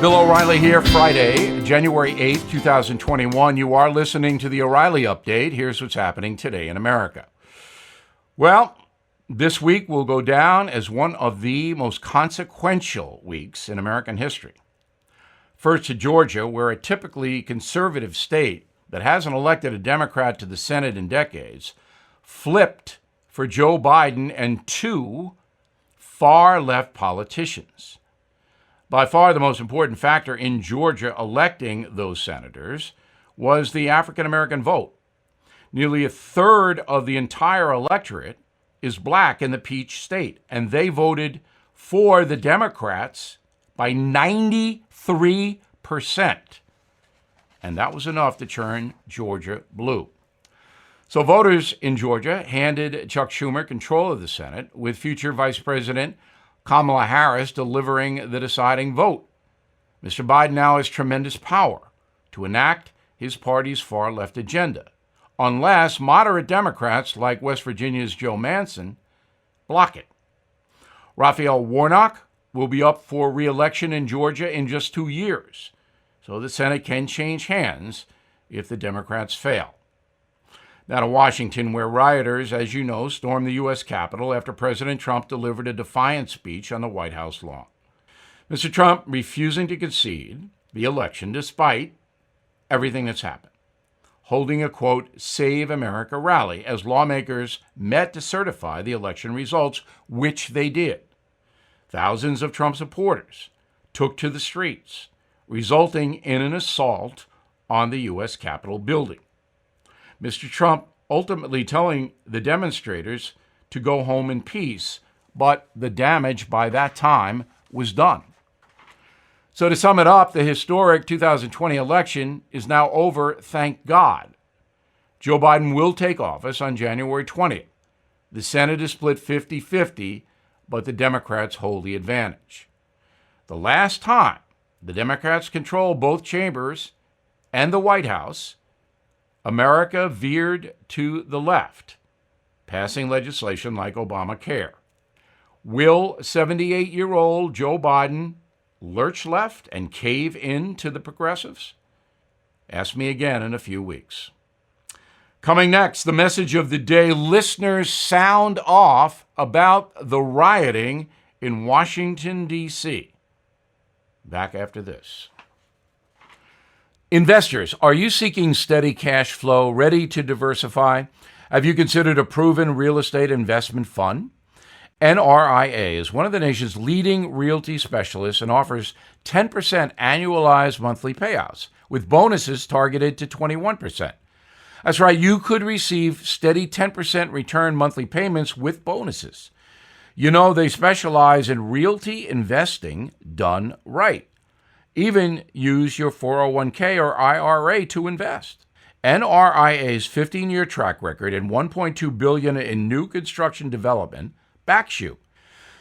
Bill O'Reilly here, Friday, January 8th, 2021. You are listening to the O'Reilly Update. Here's what's happening today in America. Well, this week will go down as one of the most consequential weeks in American history. First to Georgia, where a typically conservative state that hasn't elected a Democrat to the Senate in decades, flipped for Joe Biden and two far-left politicians. By far the most important factor in Georgia electing those senators was the African-American vote. Nearly a third of the entire electorate is black in the Peach State, and they voted for the Democrats by 93%. And that was enough to turn Georgia blue. So voters in Georgia handed Chuck Schumer control of the Senate, with future Vice President Kamala Harris delivering the deciding vote. Mr. Biden now has tremendous power to enact his party's far-left agenda, unless moderate Democrats like West Virginia's Joe Manchin block it. Raphael Warnock will be up for re-election in Georgia in just 2 years, so the Senate can change hands if the Democrats fail. Now to Washington, where rioters, as you know, stormed the U.S. Capitol after President Trump delivered a defiant speech on the White House lawn. Mr. Trump refusing to concede the election despite everything that's happened, holding a, quote, Save America rally as lawmakers met to certify the election results, which they did. Thousands of Trump supporters took to the streets, resulting in an assault on the U.S. Capitol building. Mr. Trump ultimately telling the demonstrators to go home in peace, but the damage by that time was done. So to sum it up, the historic 2020 election is now over, thank God. Joe Biden will take office on January 20th. The Senate is split 50-50, but the Democrats hold the advantage. The last time the Democrats controlled both chambers and the White House, America veered to the left, passing legislation like Obamacare. Will 78-year-old Joe Biden lurch left and cave in to the progressives? Ask me again in a few weeks. Coming next, the message of the day. Listeners sound off about the rioting in Washington, D.C. Back after this. Investors, are you seeking steady cash flow, ready to diversify? Have you considered a proven real estate investment fund? NRIA is one of the nation's leading realty specialists and offers 10% annualized monthly payouts, with bonuses targeted to 21%. That's right, you could receive steady 10% return monthly payments with bonuses. You know, they specialize in realty investing done right. Even use your 401k or IRA to invest. NRIA's 15-year track record and $1.2 billion in new construction development backs you.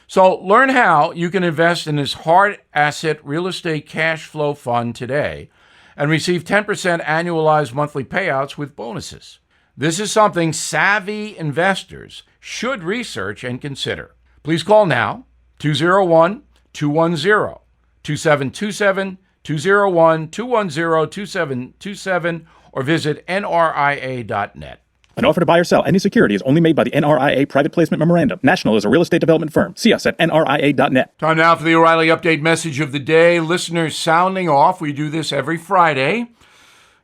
So learn how you can invest in this hard asset real estate cash flow fund today and receive 10% annualized monthly payouts with bonuses. This is something savvy investors should research and consider. Please call now, 201-210. 2727, 201-210-2727, or visit nria.net. An offer to buy or sell any security is only made by the NRIA Private Placement Memorandum. National is a real estate development firm. See us at nria.net. Time now for the O'Reilly Update message of the day. Listeners sounding off. We do this every Friday.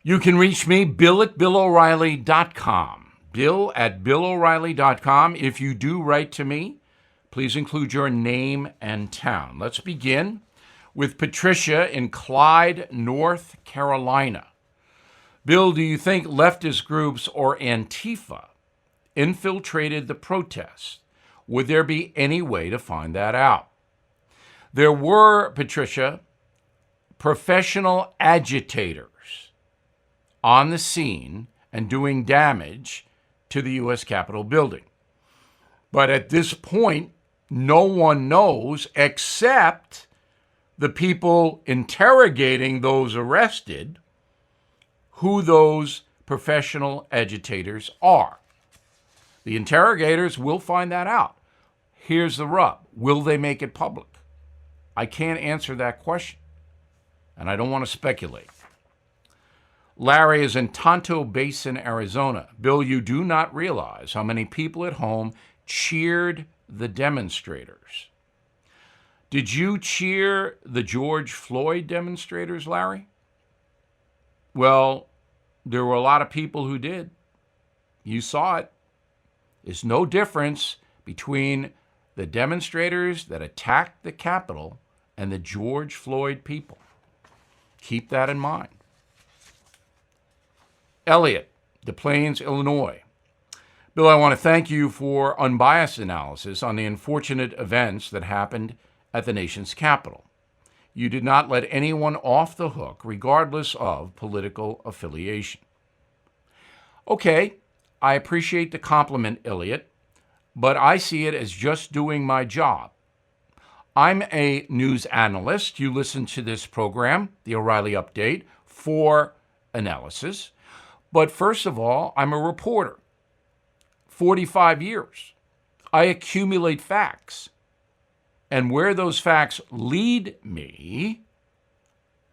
You can reach me, bill@billoreilly.com. bill@billoreilly.com. If you do write to me, please include your name and town. Let's begin with Patricia in Clyde, North Carolina. Bill, do you think leftist groups or Antifa infiltrated the protests? Would there be any way to find that out? There were, Patricia, professional agitators on the scene and doing damage to the U.S. Capitol building. But at this point, no one knows except the people interrogating those arrested who those professional agitators are. The interrogators will find that out. Here's the rub. Will they make it public? I can't answer that question. and I don't want to speculate. Larry is in Tonto Basin, Arizona. Bill, you do not realize how many people at home cheered the demonstrators. Did you cheer the George Floyd demonstrators, Larry? Well, there were a lot of people who did. You saw it. There's no difference between the demonstrators that attacked the Capitol and the George Floyd people. Keep that in mind. Elliot, Des Plaines, Illinois. Bill, I want to thank you for unbiased analysis on the unfortunate events that happened at the nation's capital. You did not let anyone off the hook, regardless of political affiliation. Okay, I appreciate the compliment, Elliot, but I see it as just doing my job. I'm a news analyst. You listen to this program, the O'Reilly Update, for analysis. But first of all, I'm a reporter. 45 years. I accumulate facts. And where those facts lead me,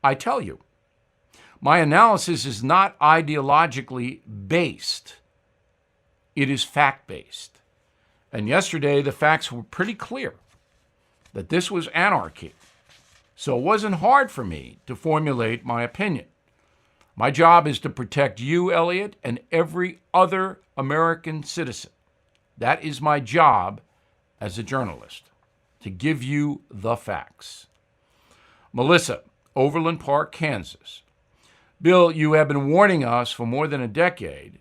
I tell you. My analysis is not ideologically based. It is fact-based. And yesterday, the facts were pretty clear that this was anarchy. So it wasn't hard for me to formulate my opinion. My job is to protect you, Elliot, and every other American citizen. That is my job as a journalist, to give you the facts. Melissa, Overland Park, Kansas. Bill, you have been warning us for more than a decade.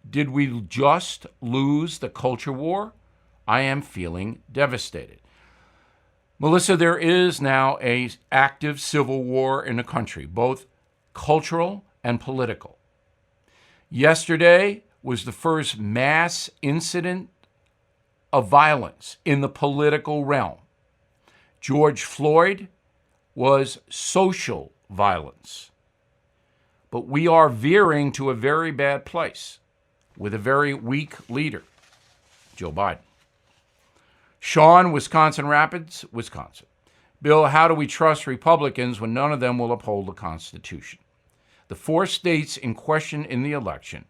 Did we just lose the culture war? I am feeling devastated. Melissa, there is now an active civil war in the country, both cultural and political. Yesterday was the first mass incident of violence in the political realm. George Floyd was social violence. But we are veering to a very bad place with a very weak leader, Joe Biden. Sean, Wisconsin Rapids, Wisconsin. Bill, how do we trust Republicans when none of them will uphold the Constitution? The 4 states in question in the election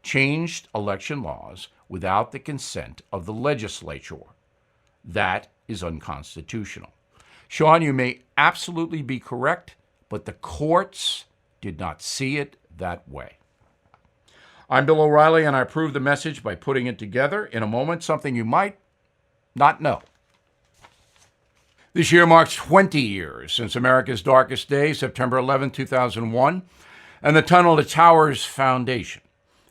changed election laws without the consent of the legislature. That is unconstitutional. Sean, you may absolutely be correct, but the courts did not see it that way. I'm Bill O'Reilly, and I approve the message by putting it together. In a moment, something you might not know. This year marks 20 years since America's darkest day, September 11, 2001, and the Tunnel to Towers Foundation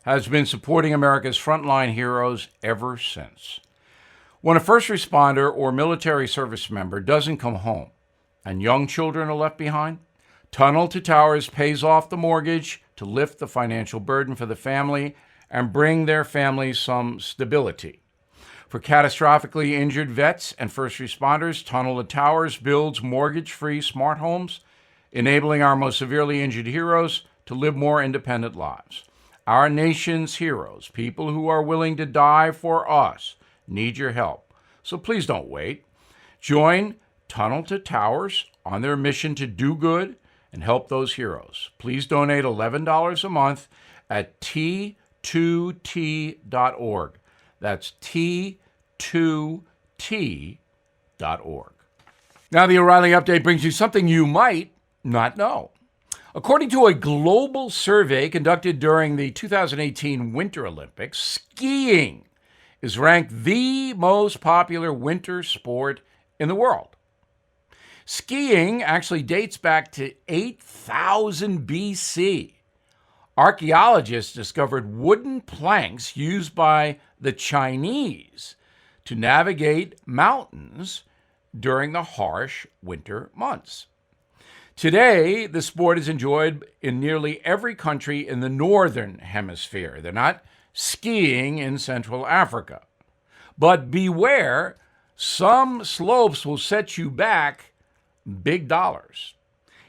has been supporting America's frontline heroes ever since. When a first responder or military service member doesn't come home and young children are left behind, Tunnel to Towers pays off the mortgage to lift the financial burden for the family and bring their families some stability. For catastrophically injured vets and first responders, Tunnel to Towers builds mortgage-free smart homes, enabling our most severely injured heroes to live more independent lives. Our nation's heroes, people who are willing to die for us, need your help. So please don't wait. Join Tunnel to Towers on their mission to do good and help those heroes. Please donate $11 a month at T2T.org. That's T2T.org. Now, the O'Reilly Update brings you something you might not know. According to a global survey conducted during the 2018 Winter Olympics, skiing is ranked the most popular winter sport in the world. Skiing actually dates back to 8000 BC. Archaeologists discovered wooden planks used by the Chinese to navigate mountains during the harsh winter months. Today, the sport is enjoyed in nearly every country in the northern hemisphere. They're not skiing in Central Africa. But beware, some slopes will set you back big dollars.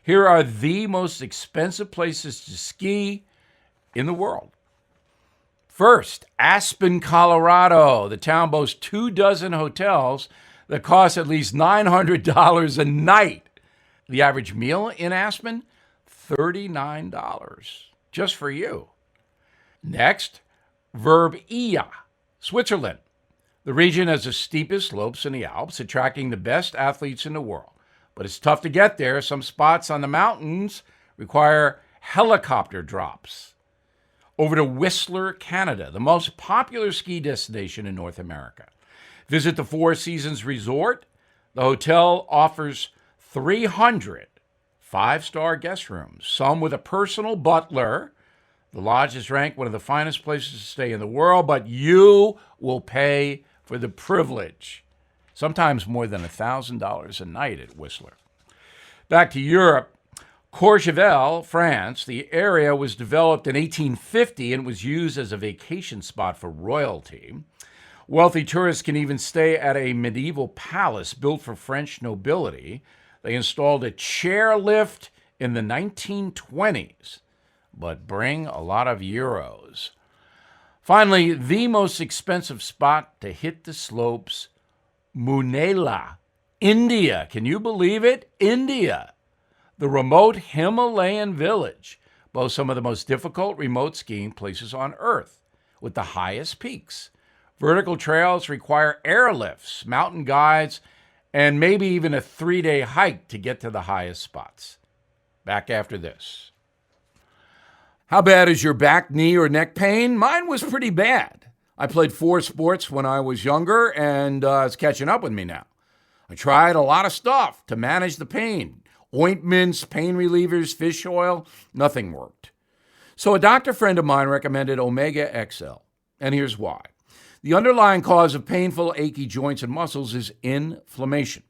Here are the most expensive places to ski in the world. First, Aspen, Colorado. The town boasts 24 hotels that cost at least $900 a night. The average meal in Aspen, $39 just for you. Next, Verbia, Switzerland. The region has the steepest slopes in the Alps, attracting the best athletes in the world. But it's tough to get there. Some spots on the mountains require helicopter drops. Over to Whistler, Canada, the most popular ski destination in North America. Visit the Four Seasons Resort. The hotel offers 300 five-star guest rooms, some with a personal butler. The lodge is ranked one of the finest places to stay in the world, but you will pay for the privilege, sometimes more than $1,000 a night at Whistler. Back to Europe, Courchevel, France. The area was developed in 1850 and was used as a vacation spot for royalty. Wealthy tourists can even stay at a medieval palace built for French nobility. They installed a chairlift in the 1920s, but bring a lot of euros. Finally, the most expensive spot to hit the slopes, Munela, India. Can you believe it? India. The remote Himalayan village boasts some of the most difficult remote skiing places on Earth, with the highest peaks. Vertical trails require airlifts, mountain guides, and maybe even a 3-day hike to get to the highest spots. Back after this. How bad is your back, knee, or neck pain? Mine was pretty bad. I played 4 sports when I was younger, and it's catching up with me now. I tried a lot of stuff to manage the pain. Ointments, pain relievers, fish oil, nothing worked. So a doctor friend of mine recommended Omega XL, and here's why. The underlying cause of painful, achy joints and muscles is inflammation.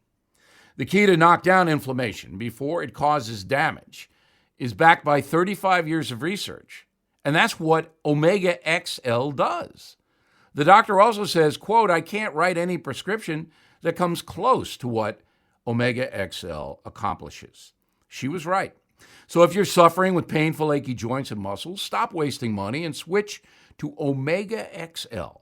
The key to knock down inflammation before it causes damage is backed by 35 years of research, and that's what Omega XL does. The doctor also says, quote, I can't write any prescription that comes close to what Omega XL accomplishes. She was right. So if you're suffering with painful, achy joints and muscles, stop wasting money and switch to Omega XL.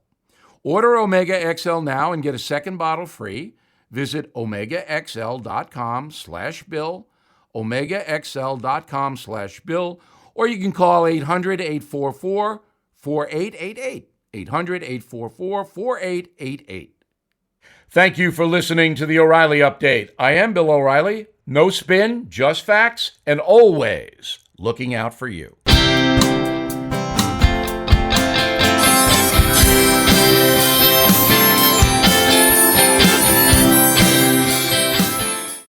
Order Omega XL now and get a second bottle free. Visit OmegaXL.com/Bill, OmegaXL.com/Bill, or you can call 800-844-4888, 800-844-4888. Thank you for listening to the O'Reilly Update. I am Bill O'Reilly. No spin, just facts, and always looking out for you.